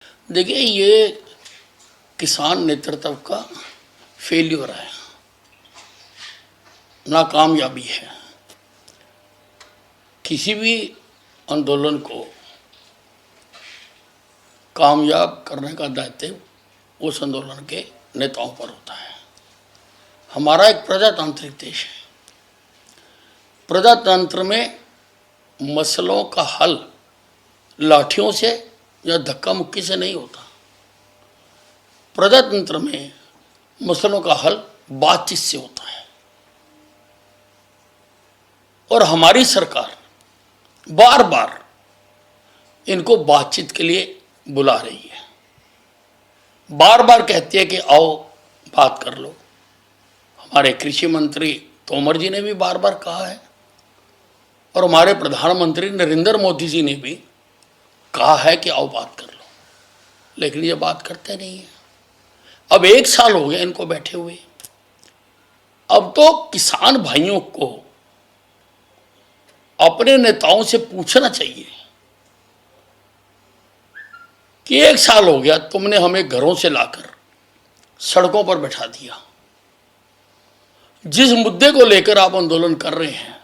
देखिए, ये किसान नेतृत्व का फेल्यूर है, नाकामयाबी है। किसी भी आंदोलन को कामयाब करने का दायित्व उस आंदोलन के नेताओं पर होता है। हमारा एक प्रजातांत्रिक देश है। प्रजातंत्र में मसलों का हल लाठियों से या धक्का मुक्की से नहीं होता। प्रजातंत्र में मसलों का हल बातचीत से होता है। और हमारी सरकार बार बार इनको बातचीत के लिए बुला रही है, बार बार कहती है कि आओ बात कर लो। हमारे कृषि मंत्री तोमर जी ने भी बार बार कहा है और हमारे प्रधानमंत्री नरेंद्र मोदी जी ने भी कहा है कि आओ बात कर लो, लेकिन ये बात करते नहीं है। अब 1 साल हो गया इनको बैठे हुए। अब तो किसान भाइयों को अपने नेताओं से पूछना चाहिए कि 1 साल हो गया, तुमने हमें घरों से लाकर सड़कों पर बैठा दिया। जिस मुद्दे को लेकर आप आंदोलन कर रहे हैं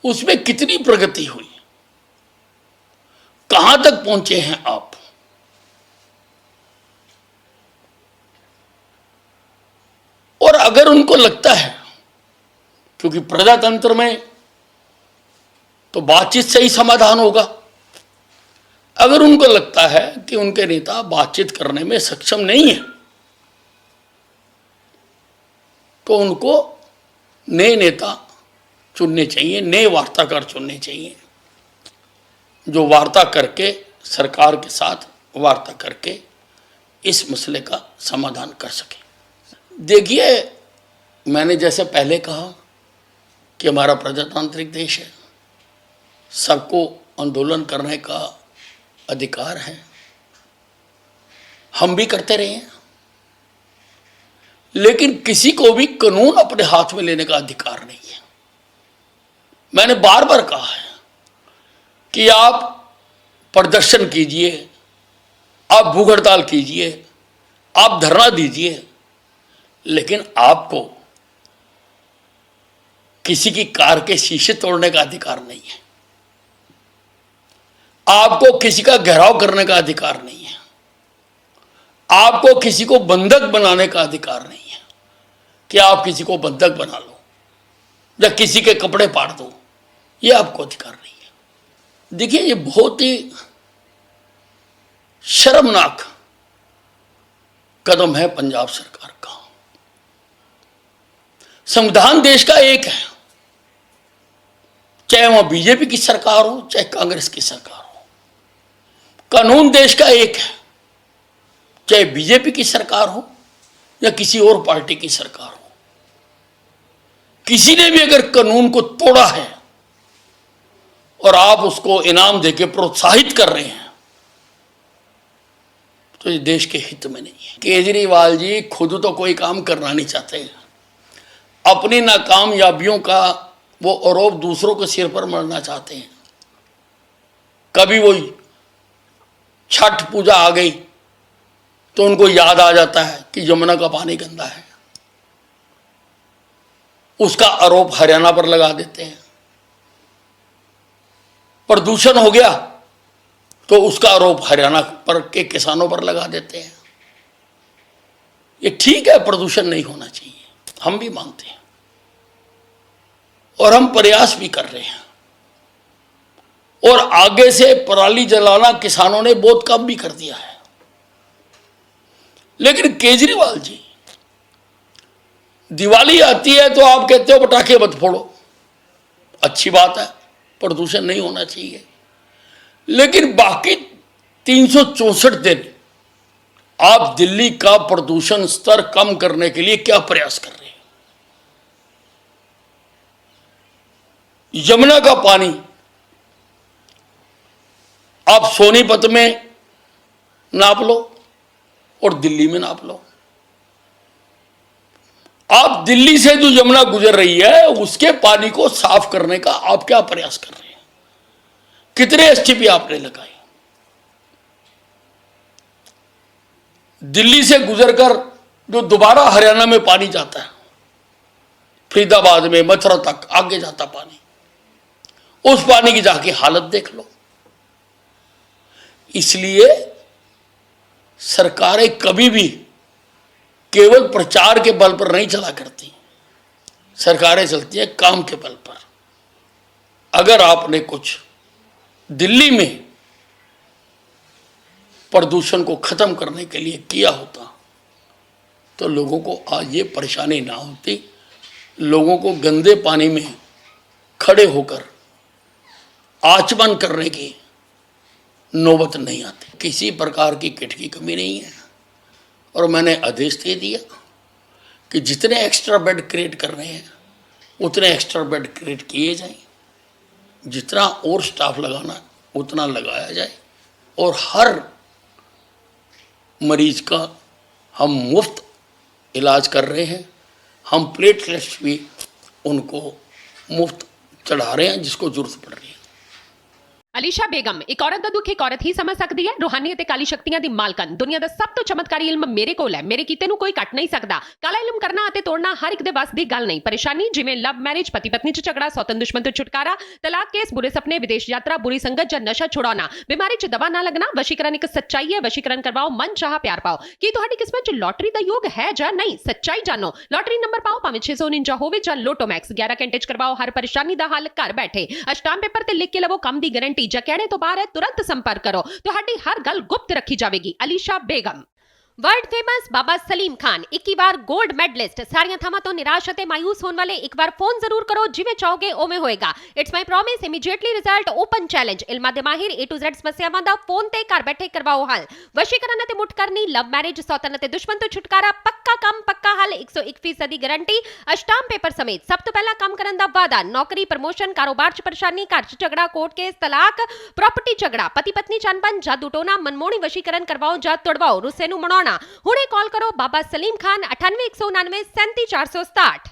उसमें कितनी प्रगति हुई, कहां तक पहुंचे हैं आप? और अगर उनको लगता है, क्योंकि प्रजातंत्र में तो बातचीत से ही समाधान होगा, अगर उनको लगता है कि उनके नेता बातचीत करने में सक्षम नहीं है तो उनको नए नेता चुनने चाहिए, नए वार्ताकार चुनने चाहिए जो वार्ता करके, सरकार के साथ वार्ता करके इस मसले का समाधान कर सके। देखिए, मैंने जैसे पहले कहा कि हमारा प्रजातांत्रिक देश है, सबको आंदोलन करने का अधिकार है, हम भी करते रहे हैं, लेकिन किसी को भी कानून अपने हाथ में लेने का अधिकार नहीं है। मैंने बार बार कहा है कि आप प्रदर्शन कीजिए, आप भूख हड़ताल कीजिए, आप धरना दीजिए, लेकिन आपको किसी की कार के शीशे तोड़ने का अधिकार नहीं है, आपको किसी का घेराव करने का अधिकार नहीं है, आपको किसी को बंधक बनाने का अधिकार नहीं है कि आप किसी को बंधक बना लो या किसी के कपड़े फाड़ दो, ये आपको अधिकार नहीं है। देखिए, ये बहुत ही शर्मनाक कदम है पंजाब सरकार का। संविधान देश का एक है, चाहे वह बीजेपी की सरकार हो चाहे कांग्रेस की सरकार हो। कानून देश का एक है, चाहे बीजेपी की सरकार हो या किसी और पार्टी की सरकार हो। किसी ने भी अगर कानून को तोड़ा है और आप उसको इनाम देके प्रोत्साहित कर रहे हैं तो ये देश के हित में नहीं है। केजरीवाल जी खुद तो कोई काम करना नहीं चाहते, अपनी नाकामयाबियों का वो आरोप दूसरों के सिर पर मढ़ना चाहते हैं। कभी वो छठ पूजा आ गई तो उनको याद आ जाता है कि यमुना का पानी गंदा है, उसका आरोप हरियाणा पर लगा देते हैं। प्रदूषण हो गया तो उसका आरोप हरियाणा पर के किसानों पर लगा देते हैं। ये ठीक है, प्रदूषण नहीं होना चाहिए, हम भी मानते हैं और हम प्रयास भी कर रहे हैं। और आगे से पराली जलाना किसानों ने बहुत कम भी कर दिया है। लेकिन केजरीवाल जी, दिवाली आती है तो आप कहते हो पटाखे मत फोड़ो, अच्छी बात है, प्रदूषण नहीं होना चाहिए, लेकिन बाकी 364 दिन आप दिल्ली का प्रदूषण स्तर कम करने के लिए क्या प्रयास कर रहे हैं? यमुना का पानी आप सोनीपत में नाप लो और दिल्ली में नाप लो। आप दिल्ली से जो यमुना गुजर रही है उसके पानी को साफ करने का आप क्या प्रयास कर रहे हैं? कितने एसटीपी आपने लगाए? दिल्ली से गुजरकर जो दोबारा हरियाणा में पानी जाता है, फरीदाबाद में मथुरा तक आगे जाता पानी, उस पानी की जाके हालत देख लो। इसलिए सरकारें कभी भी केवल प्रचार के बल पर नहीं चला करती, सरकारें चलती हैं काम के बल पर। अगर आपने कुछ दिल्ली में प्रदूषण को खत्म करने के लिए किया होता तो लोगों को आज ये परेशानी ना होती, लोगों को गंदे पानी में खड़े होकर आचमन करने की नौबत नहीं आती। किसी प्रकार की किट की कमी नहीं है। और मैंने आदेश दे दिया कि जितने एक्स्ट्रा बेड क्रिएट करने हैं उतने एक्स्ट्रा बेड क्रिएट किए जाएं, जितना और स्टाफ लगाना है उतना लगाया जाए, और हर मरीज का हम मुफ्त इलाज कर रहे हैं। हम प्लेटलेट्स भी उनको मुफ्त चढ़ा रहे हैं जिसको जरूरत पड़ रही है। ਅਲੀਸ਼ਾ ਬੇਗਮ ਇੱਕ ਔਰਤ ਦਾ ਦੁੱਖ ਇੱਕ ਔਰਤ ਹੀ ਸਮਝ ਸਕਦੀ ਹੈ। ਰੂਹਾਨੀ ਅਤੇ ਕਾਲੀ ਸ਼ਕਤੀਆਂ ਦੀ ਮਾਲਕਨ, ਦੁਨੀਆ ਦਾ ਸਭ ਤੋਂ ਚਮਤਕਾਰੀ ਇਲਮ ਮੇਰੇ ਕੋਲ ਹੈ। ਮੇਰੇ ਕੀਤੇ ਨੂੰ ਕੋਈ ਕੱਟ ਨਹੀਂ ਸਕਦਾ। ਕਾਲਾ ਇਲਮ ਕਰਨਾ ਅਤੇ ਤੋੜਨਾ ਹਰ ਇੱਕ ਦੇ ਵੱਸ ਦੀ ਗੱਲ ਨਹੀਂ। ਪਰੇਸ਼ਾਨੀ ਜਿਵੇਂ ਲਵ ਮੈਰਿਜ, ਪਤੀ ਪਤਨੀ 'ਚ ਝਗੜਾ, ਸੌਤਨ ਦੁਸ਼ਮਣ ਤੋਂ ਛੁਟਕਾਰਾ, ਤਲਾਕ ਕੇਸ, ਬੁਰੇ ਸੁਪਨੇ, ਵਿਦੇਸ਼ ਯਾਤਰਾ, ਬੁਰੀ ਸੰਗਤ ਜਾਂ ਨਸ਼ਾ ਛੁਡਾਉਣਾ, ਬਿਮਾਰੀ 'ਚ ਦਵਾ ਨਾ ਲੱਗਣਾ। ਵਸ਼ੀਕਰਨ ਇੱਕ ਸੱਚਾਈ ਹੈ। ਵਸ਼ੀਕਰਨ ਕਰਵਾਓ, ਮਨ ਚਾਹਾ ਪਿਆਰ ਪਾਓ। ਕੀ ਤੁਹਾਡੀ ਕਿਸਮਤ 'ਚ ਲੋਟਰੀ ਦਾ ਯੋਗ ਹੈ ਜਾਂ ਨਹੀਂ? ਸੱਚਾਈ ਜਾਣੋ। ਲੋਟਰੀ ਨੰਬਰ ਪਾਓ, ਭਾਵੇਂ 649 ਹੋਵੇ ਜਾਂ ਲੋਟੋ ਮੈਕਸ। 11 ਘੰਟੇ 'ਚ ਕਰਵਾਓ ਹਰ ਪਰੇਸ਼ਾਨੀ ਦਾ ਹੱਲ ਘਰ ਬੈਠੇ। ਅਸ਼ਟਾਮ ਪੇਪਰ ਤੇ ਲਿਖ ਕੇ ਲਵੋ ਕੰਮ ਦੀ ਗਾਰੰਟੀ। ਜਾਂ ਕਹਿਣੇ ਤੋਂ ਬਾਹਰ तुरंत संपर्क करो, ਤੁਹਾਡੀ ਹਰ ਗੱਲ ਗੁਪਤ ਰੱਖੀ ਜਾਵੇਗੀ। ਅਲੀਸ਼ਾ ਬੇਗਮ। वर्ल्ड फेमस बाबा सलीम खान 21 ਵਾਰ 골ਡ ਮੈਡਲਿਸਟ। ਸਾਰੀਆਂ ਥਾਵਾਂ ਤੋਂ ਨਿਰਾਸ਼ ਅਤੇ ਮਾਇੂਸ ਹੋਣ ਵਾਲੇ ਇੱਕ ਵਾਰ ਫੋਨ ਜ਼ਰੂਰ ਕਰੋ, ਜਿਵੇਂ ਚਾਹੋਗੇ ਉਵੇਂ ਹੋਏਗਾ। It's my promise, immediately result, open challenge. ਇਲਮਾਂ ਦੇ ਮਾਹਿਰ A to Z ਸਮੱਸਿਆਵਾਂ ਦਾ ਫੋਨ ਤੇ ਘਰ ਬੈਠੇ ਕਰਵਾਓ ਹੱਲ। ਵਸ਼ੀਕਰਨ ਅਤੇ ਮੁੱਠ ਕਰਨੀ, ਲਵ ਮੈਰਿਜ, ਸੌਤਨ ਅਤੇ ਦੁਸ਼ਮਣ ਤੋਂ ਛੁਟਕਾਰਾ, ਪੱਕਾ ਕੰਮ ਪੱਕਾ ਹੱਲ, 101% ਦੀ ਗਾਰੰਟੀ, ਅਸ਼ਟਾਮ ਪੇਪਰ ਸਮੇਤ। ਸਭ ਤੋਂ ਪਹਿਲਾਂ ਕੰਮ ਕਰਨ ਦਾ ਵਾਅਦਾ, ਨੌਕਰੀ, ਪ੍ਰਮੋਸ਼ਨ, ਕਾਰੋਬਾਰ 'ਚ ਪਰੇਸ਼ਾਨੀ, ਘਰ 'ਚ ਝਗੜਾ, ਕੋਰਟ ਕੇਸ, ਤਲਾਕ, ਪ੍ਰਾਪਰਟੀ ਝਗੜਾ, ਪਤੀ ਪਤਨੀ 'ਚ ਅਣਬਣ, ਜਾਦੂ ਟੋਨਾ, ਮਨਮੋਹਣੀ ਵਸ਼ੀਕਰਨ ਕਰਵਾਓ ਜਾਂ ਤੁੜਵਾਓ, ਰੁੱਸੇ ਨੂੰ ਮਨਾਉਣਾ। ਹੁਣੇ ਕਾਲ करो बाबा सलीम खान 98 199 37 467।